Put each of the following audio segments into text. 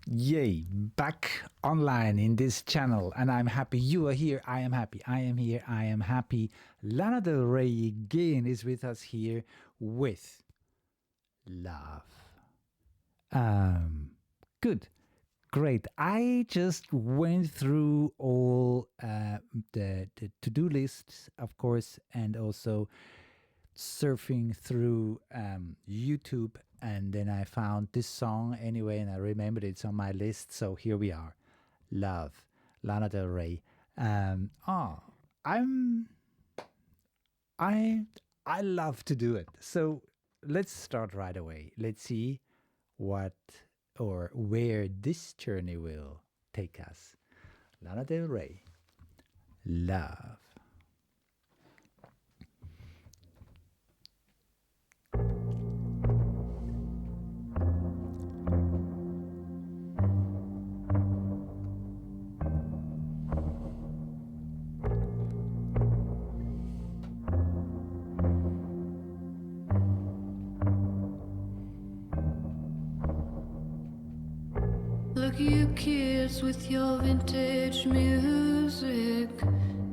Yay, back online in this channel, and I'm happy you are here. I am happy. I am here. I am happy. Lana del Rey again is with us here with love. Good. Great. I just went through all the to-do lists, of course, and also surfing through YouTube, and then I found this song anyway, and I remembered it's on my list. So here we are, Love, Lana Del Rey. I love to do it. So let's start right away. Let's see what or where this journey will take us. Lana Del Rey, Love. Look, you kids with your vintage music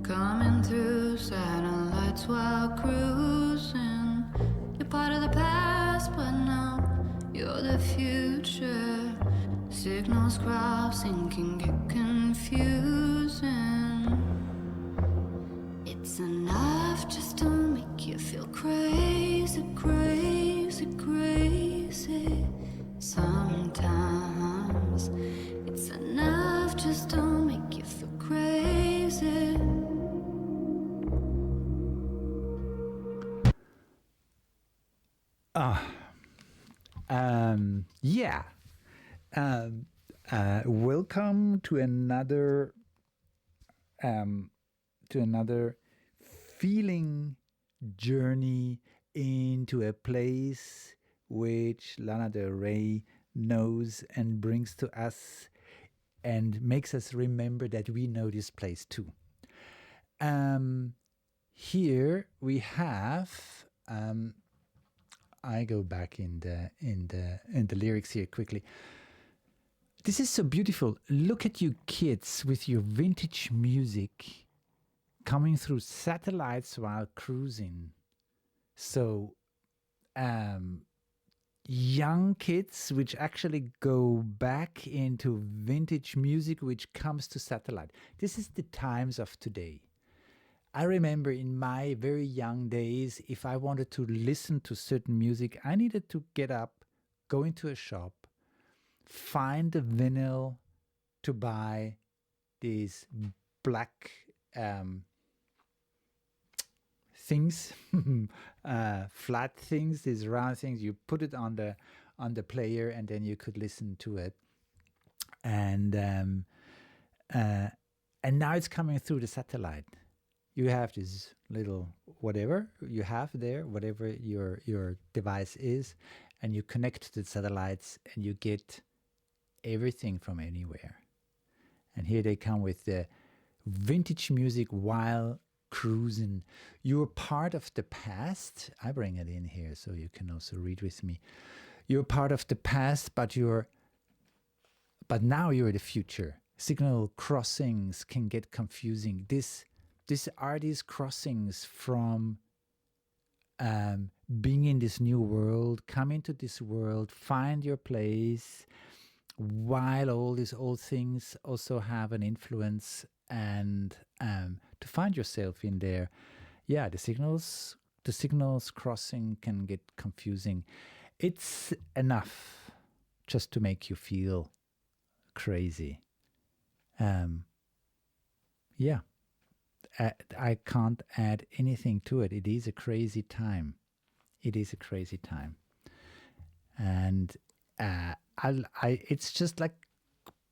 coming through satellites while cruising. You're part of the past, but now you're the future. Signals crossing can get confusing. It's enough just to make you feel crazy, crazy, crazy. Sometimes it's enough just to make you feel crazy. Yeah. Welcome to another feeling journey into a place which Lana Del Rey knows and brings to us and makes us remember that we know this place too. Here we have I go back in the lyrics here quickly. This is so beautiful. Look at you kids with your vintage music coming through satellites while cruising. So young kids which actually go back into vintage music which comes to satellite. This is the times of today. I remember in my very young days, if I wanted to listen to certain music, I needed to get up, go into a shop, find the vinyl to buy these black things, flat things, these round things. You put it on the player, and then you could listen to it. And now it's coming through the satellite. You have this little whatever you have there, whatever your device is, and you connect to the satellites, and you get everything from anywhere. And here they come with the vintage music while cruising. You're part of the past. I bring it in here so you can also read with me. You're part of the past, but now you're the future. Signal crossings can get confusing. These are these crossings from being in this new world, come into this world, find your place, while all these old things also have an influence, and to find yourself in there. Yeah, the signals crossing can get confusing. It's enough just to make you feel crazy. Yeah. I can't add anything to it. It is a crazy time. It is a crazy time. And it's just like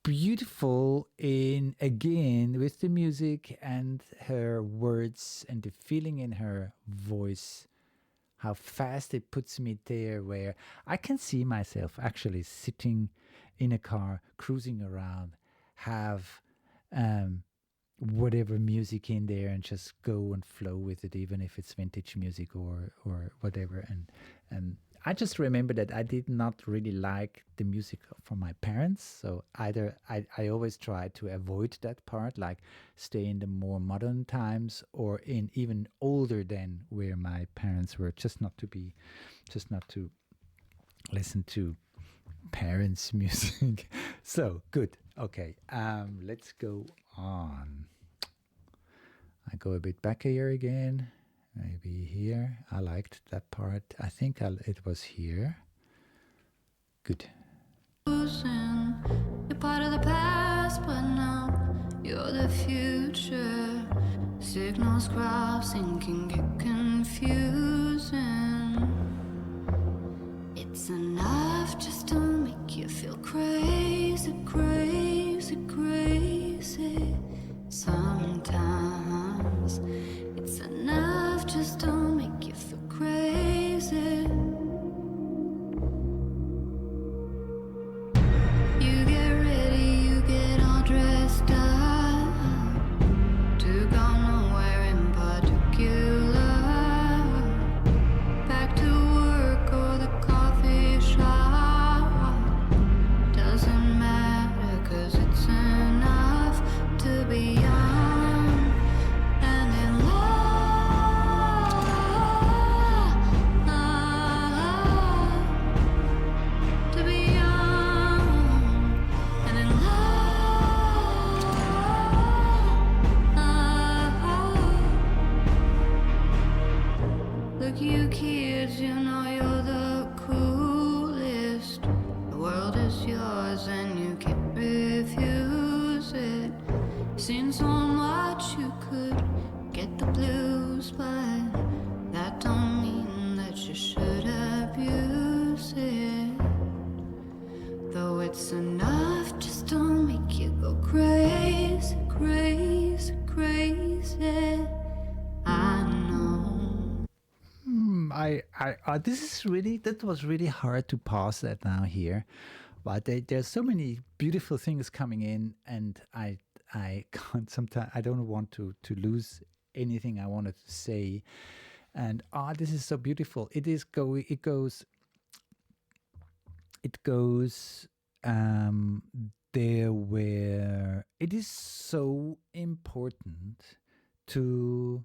beautiful again with the music and her words and the feeling in her voice, how fast it puts me there where I can see myself actually sitting in a car, cruising around, have whatever music in there and just go and flow with it, even if it's vintage music or whatever. And I just remember that I did not really like the music from my parents. So either I always try to avoid that part, like stay in the more modern times or in even older than where my parents were, just not to listen to parents' music. So good. Okay. Let's go on. I go a bit back here again. Maybe here. I liked that part. I think it was here. Good. You're part of the past, but now you're the future. Signals crossing can get confusing. It's enough just to make you feel crazy, crazy, crazy. Sometimes it's enough just to make you feel crazy. You get ready, you get all dressed up to go nowhere in particular. Back to work or the coffee shop. Doesn't matter, 'cause it's enough to be young and in love. To be young and in love. Look, you kids, you know you're the coolest. The world is yours and you can't refuse it. Seen so much you could get the blues, but that don't mean that you should abuse it. Though it's enough just to make you go crazy, crazy, crazy. I know. This is really, that was really hard to pause that now here, but there's so many beautiful things coming in, and I can't sometimes, I don't want to lose anything I wanted to say. And this is so beautiful. It goes there where it is so important to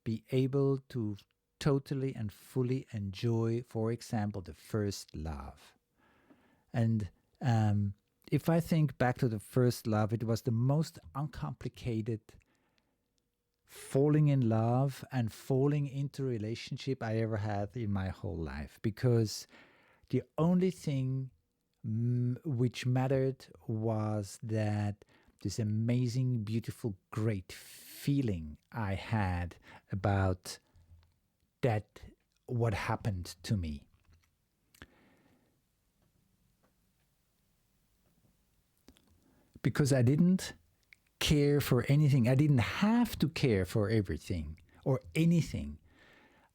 be able to totally and fully enjoy, for example, the first love. And if I think back to the first love, it was the most uncomplicated falling in love and falling into a relationship I ever had in my whole life, because the only thing which mattered was that this amazing, beautiful, great feeling I had about that, what happened to me. Because I didn't care for anything. I didn't have to care for everything or anything.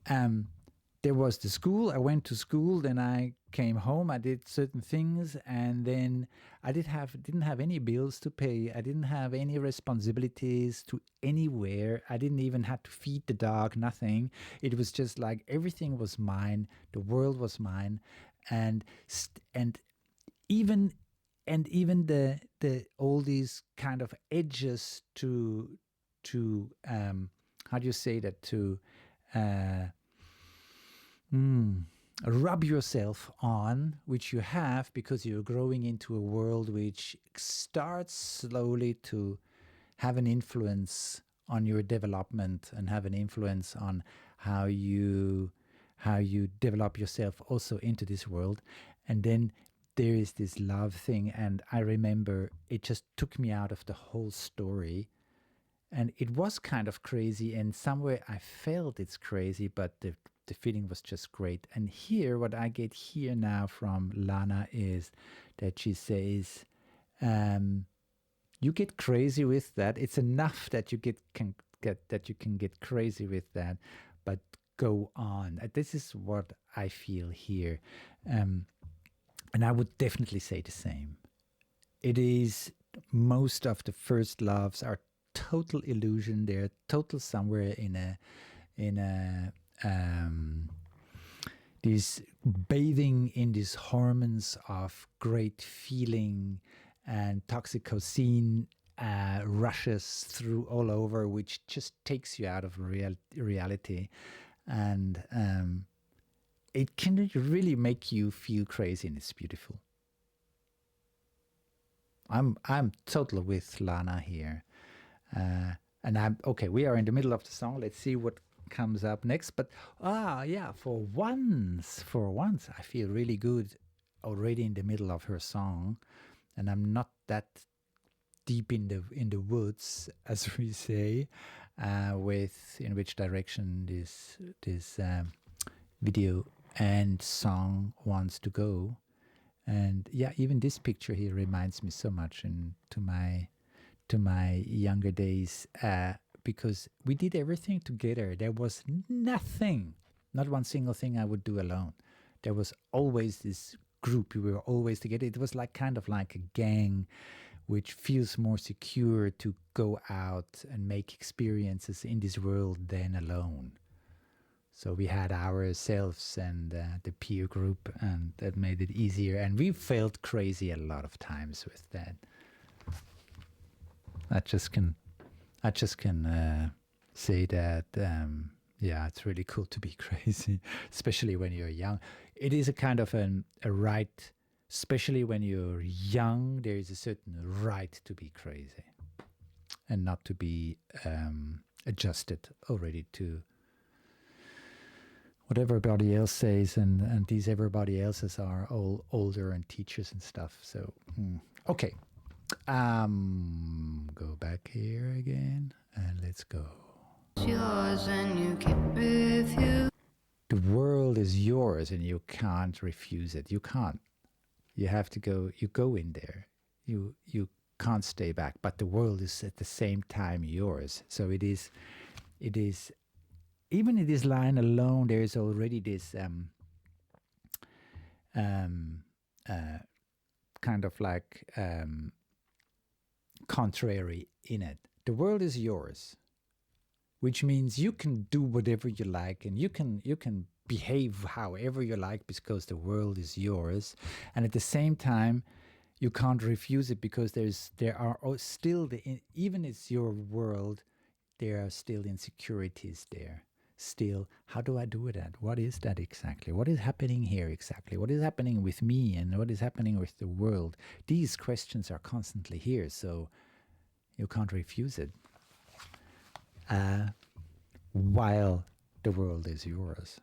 There was the school. I went to school, then I came home. I did certain things, and then I didn't have any bills to pay. I didn't have any responsibilities to anywhere. I didn't even have to feed the dog. Nothing. It was just like everything was mine. The world was mine, and even the all these kind of edges to how do you say that, to rub yourself on, which you have because you're growing into a world which starts slowly to have an influence on your development and have an influence on how you develop yourself also into this world. And then there is this love thing, and I remember it just took me out of the whole story. And it was kind of crazy, and somewhere I felt it's crazy, but the feeling was just great. And here, what I get here now from Lana is that she says, you get crazy with that. It's enough that you can get crazy with that, but go on. This is what I feel here. And I would definitely say the same. It is, most of the first loves are total illusion. They're total somewhere in a this bathing in these hormones of great feeling, and toxicocene rushes through all over, which just takes you out of reality. And it can really make you feel crazy, and it's beautiful. I'm totally with Lana here. And I'm okay, we are in the middle of the song. Let's see what comes up next. But yeah, for once, I feel really good already in the middle of her song, and I'm not that deep in the woods, as we say, with in which direction this video and song wants to go. And yeah, even this picture here reminds me so much to my younger days, because we did everything together. There was nothing, not one single thing I would do alone. There was always this group. We were always together. It was like kind of like a gang, which feels more secure to go out and make experiences in this world than alone. So we had ourselves and the peer group, and that made it easier. And we felt crazy a lot of times with that. I just can say that, yeah, it's really cool to be crazy, especially when you're young. It is a kind of a right, especially when you're young, there is a certain right to be crazy and not to be adjusted already to what everybody else says, and these everybody else's are all older and teachers and stuff. So, okay. Go back here again, and let's go. Yours and you can't refuse. The world is yours, and you can't refuse it. You can't. You have to go. You go in there. You can't stay back. But the world is at the same time yours. So it is. Even in this line alone, there is already this kind of like contrary in it. The world is yours, which means you can do whatever you like, and you can behave however you like, because the world is yours. And at the same time, you can't refuse it, because there are still even it's your world, there are still insecurities there. Still, how do I do that? What is that exactly? What is happening here exactly? What is happening with me, and what is happening with the world? These questions are constantly here, so you can't refuse it. While the world is yours.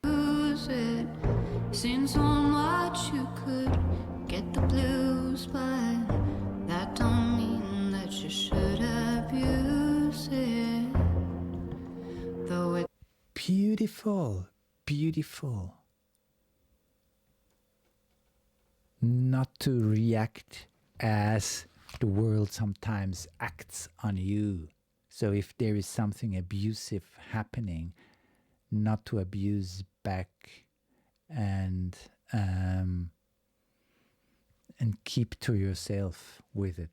Lose it. Seen so much you could get the blues, but that don't mean that you should abuse it. Though it Beautiful. Not to react as the world sometimes acts on you. So if there is something abusive happening, not to abuse back, and keep to yourself with it.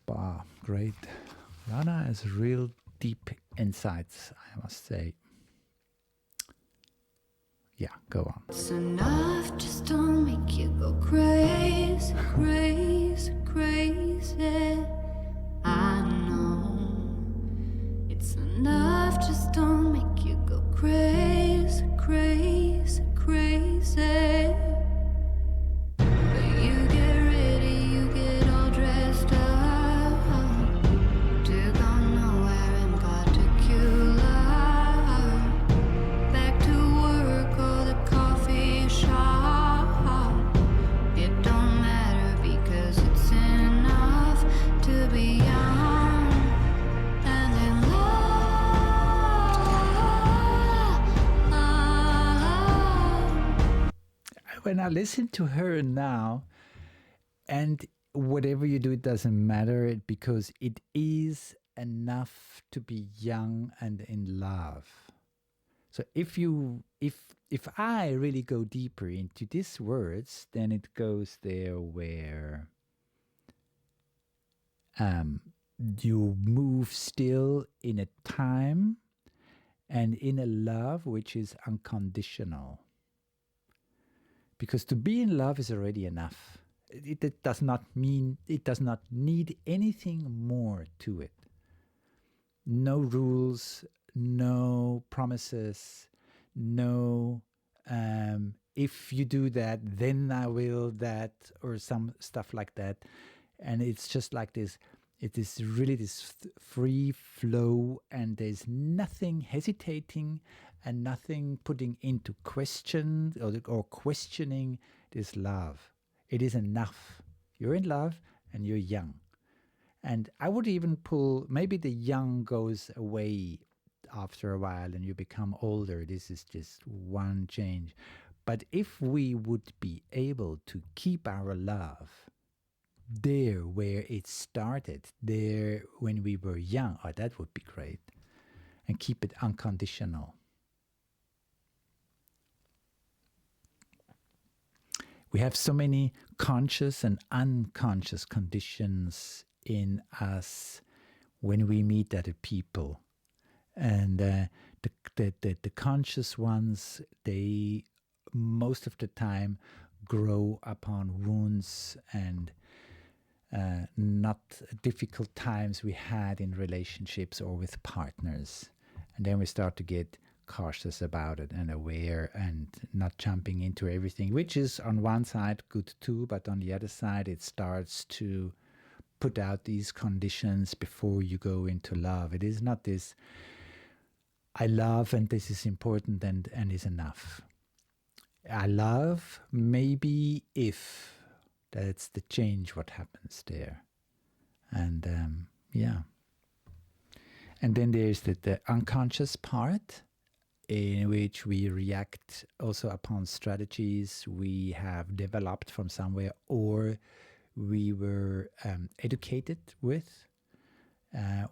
Bah, great. Lana has real deep insights, I must say. Yeah, go on. it's enough, just don't make you go crazy, crazy, crazy. I know it's enough, just don't make you go crazy, crazy, crazy. But you get ready, you get all dressed up to go nowhere in particular. Back to work or the coffee shop. It don't matter, because it's enough to be young and in love. When I listen to her now, and whatever you do, it doesn't matter, because it is enough to be young and in love. So if I really go deeper into these words, then it goes there where you move still in a time, and in a love which is unconditional. Because to be in love is already enough. It does not mean, it does not need anything more to it. No rules, no promises, no if you do that, then I will that, or some stuff like that. And it's just like this, it is really this free flow, and there's nothing hesitating and nothing putting into question or questioning this love. It is enough. You're in love and you're young. And I would even pull, maybe the young goes away after a while and you become older. This is just one change. But if we would be able to keep our love there where it started, there when we were young, oh, that would be great. And keep it unconditional. We have so many conscious and unconscious conditions in us when we meet other people. And the conscious ones, they most of the time grow upon wounds and not difficult times we had in relationships or with partners. And then we start to get cautious about it and aware and not jumping into everything, which is on one side good too, but on the other side it starts to put out these conditions before you go into love. It is not this, I love and this is important and is enough. I love maybe if that's the change what happens there. And yeah. And then there's the unconscious part, in which we react also upon strategies we have developed from somewhere or we were educated with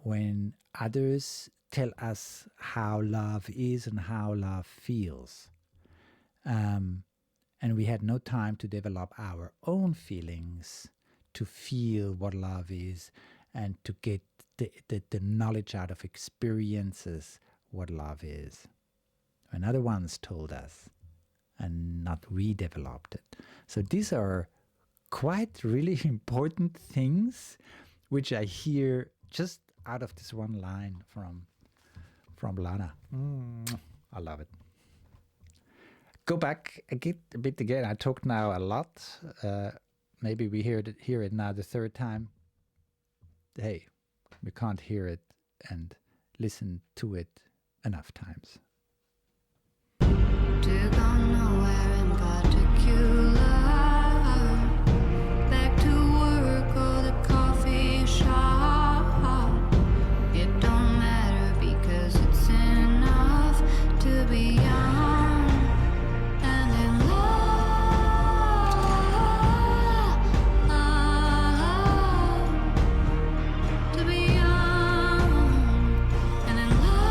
when others tell us how love is and how love feels. And we had no time to develop our own feelings, to feel what love is, and to get the knowledge out of experiences what love is. When other ones told us, and not we developed it. So these are quite really important things, which I hear just out of this one line from Lana. I love it. Go back a bit again. I talked now a lot. Maybe we hear it now the third time. Hey, we can't hear it and listen to it enough times. To go nowhere in particular. Back to work or the coffee shop. It don't matter because it's enough to be young and in love. To be young and in love.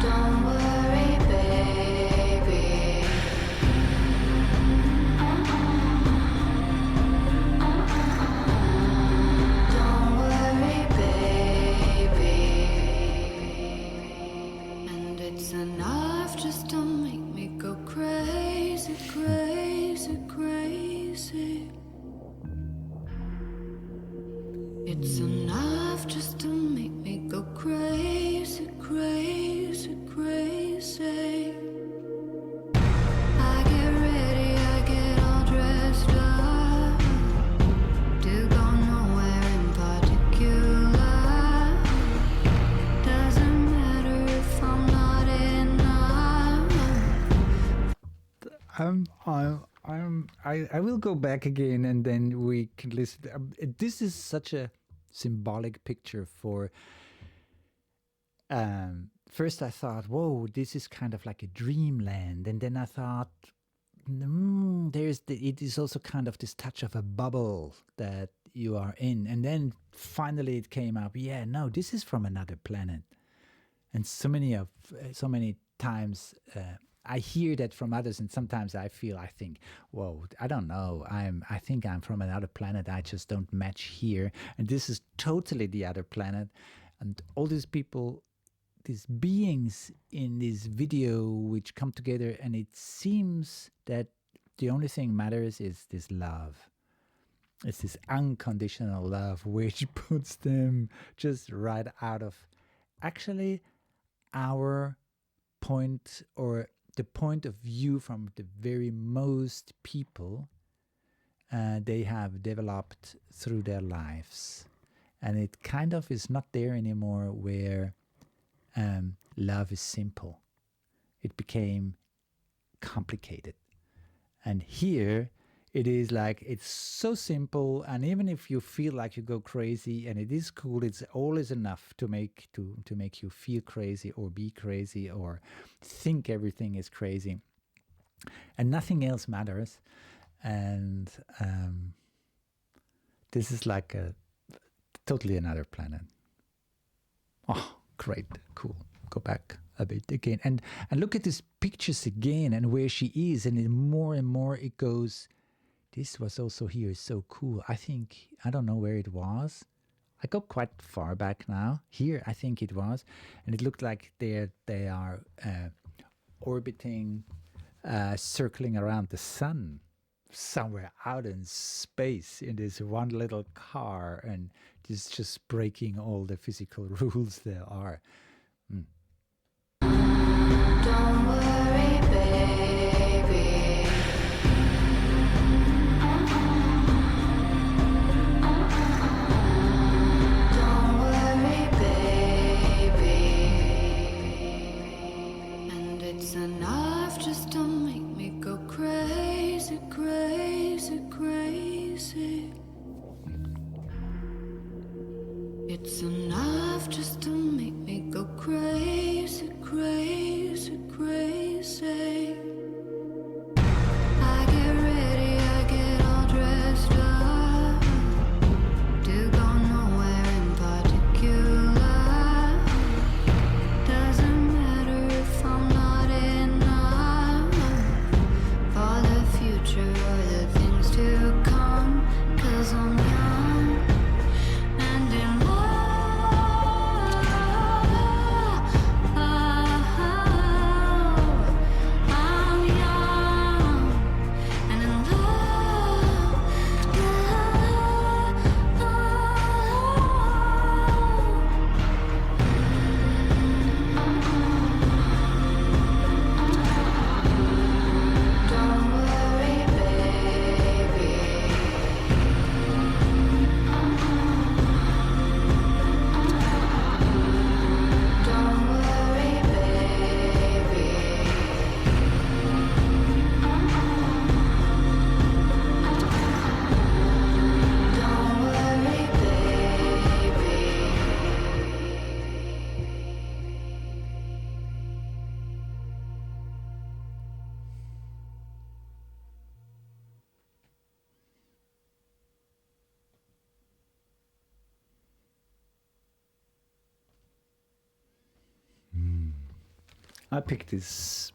Don't worry, baby. Don't worry, baby. And it's enough just to make me go crazy, crazy, crazy. It's enough just to make me go crazy, crazy, crazy. I get ready, I get all dressed up to go nowhere in particular. Doesn't matter if I'm not enough. I will go back again and then we can listen. This is such a symbolic picture for. First, I thought, "Whoa, this is kind of like a dreamland," and then I thought, it is also kind of this touch of a bubble that you are in, and then finally it came up. Yeah, no, this is from another planet, and so many times I hear that from others, and sometimes I think, whoa, I don't know. I think I'm from another planet. I just don't match here, and this is totally the other planet. And all these people, these beings in this video, which come together, and it seems that the only thing matters is this love. It's this unconditional love, which puts them just right out of actually our point, or the point of view from the very most people they have developed through their lives. And it kind of is not there anymore where love is simple. It became complicated. And here it is like, it's so simple, and even if you feel like you go crazy, and it is cool, it's always enough to make you feel crazy, or be crazy, or think everything is crazy, and nothing else matters. And this is like a totally another planet. Oh, great, cool. Go back a bit again, and look at these pictures again, and where she is, and then more and more it goes. This was also here so cool. I don't know where it was. I go quite far back now. Here, I think it was, and it looked like they are orbiting, circling around the sun, somewhere out in space in this one little car, and this is just breaking all the physical rules there are. Don't worry, baby. Don't worry, baby. And it's enough just to make me go crazy, crazy, crazy. It's enough just to make me go crazy, crazy, crazy. I get ready, I get all dressed up to go nowhere in particular. Doesn't matter if I'm not enough for the future or the things to come, 'cause I'm young and in love. I'm young and in love. Don't worry, baby. Don't worry, baby. Don't worry, baby. I picked this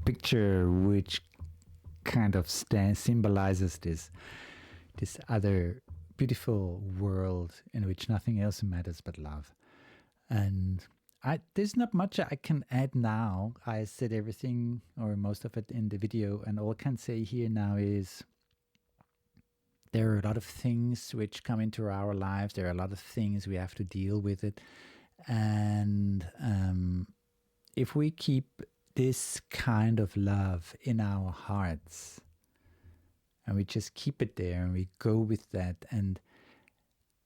picture which kind of symbolizes this other beautiful world in which nothing else matters but love. And there's not much I can add now. I said everything or most of it in the video, and all I can say here now is there are a lot of things which come into our lives. There are a lot of things we have to deal with it. And if we keep this kind of love in our hearts, and we just keep it there, and we go with that, and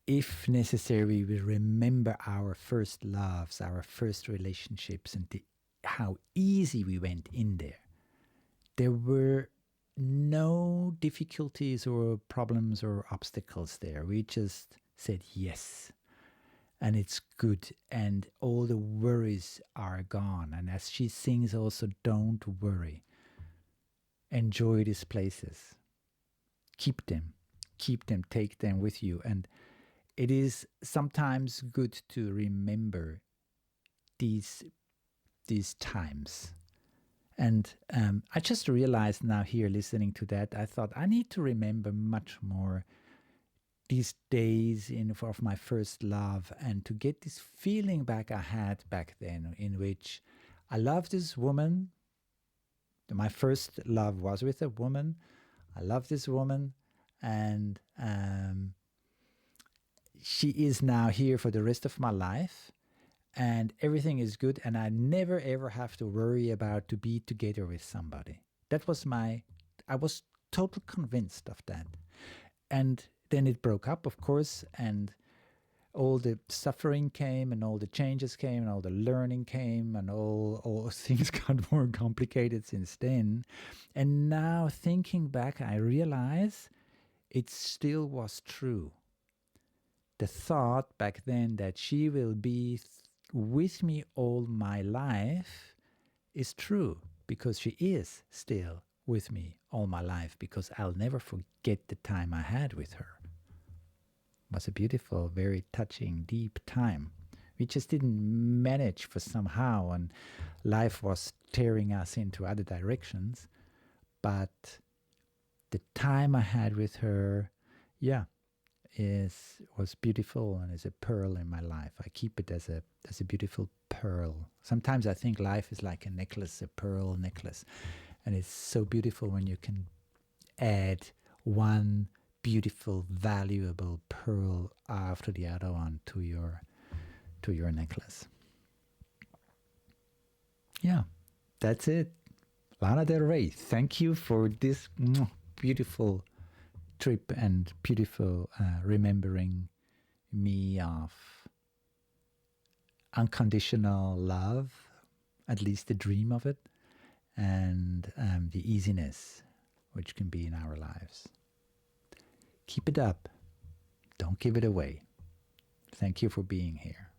if necessary, we remember our first loves, our first relationships, and how easy we went in there. There were no difficulties or problems or obstacles there. We just said yes. And it's good, and all the worries are gone. And as she sings also, don't worry. Enjoy these places. Keep them, take them with you. And it is sometimes good to remember these times. And I just realized now here listening to that, I thought I need to remember much more these days of my first love, and to get this feeling back I had back then, in which I loved this woman. My first love was with a woman. I love this woman, and she is now here for the rest of my life, and everything is good, and I never ever have to worry about to be together with somebody. That was I was totally convinced of that. And then it broke up, of course, and all the suffering came, and all the changes came, and all the learning came, and all things got more complicated since then. And now thinking back, I realize it still was true. The thought back then that she will be with me all my life is true, because she is still with me all my life, because I'll never forget the time I had with her. It was a beautiful, very touching, deep time. We just didn't manage for somehow, and life was tearing us into other directions. But the time I had with her, was beautiful, and is a pearl in my life. I keep it as a beautiful pearl. Sometimes I think life is like a necklace, a pearl necklace, and it's so beautiful when you can add one beautiful, valuable pearl after the other one to your necklace. Yeah, that's it. Lana del Rey, thank you for this beautiful trip and beautiful remembering me of unconditional love, at least the dream of it, and the easiness which can be in our lives. Keep it up. Don't give it away. Thank you for being here.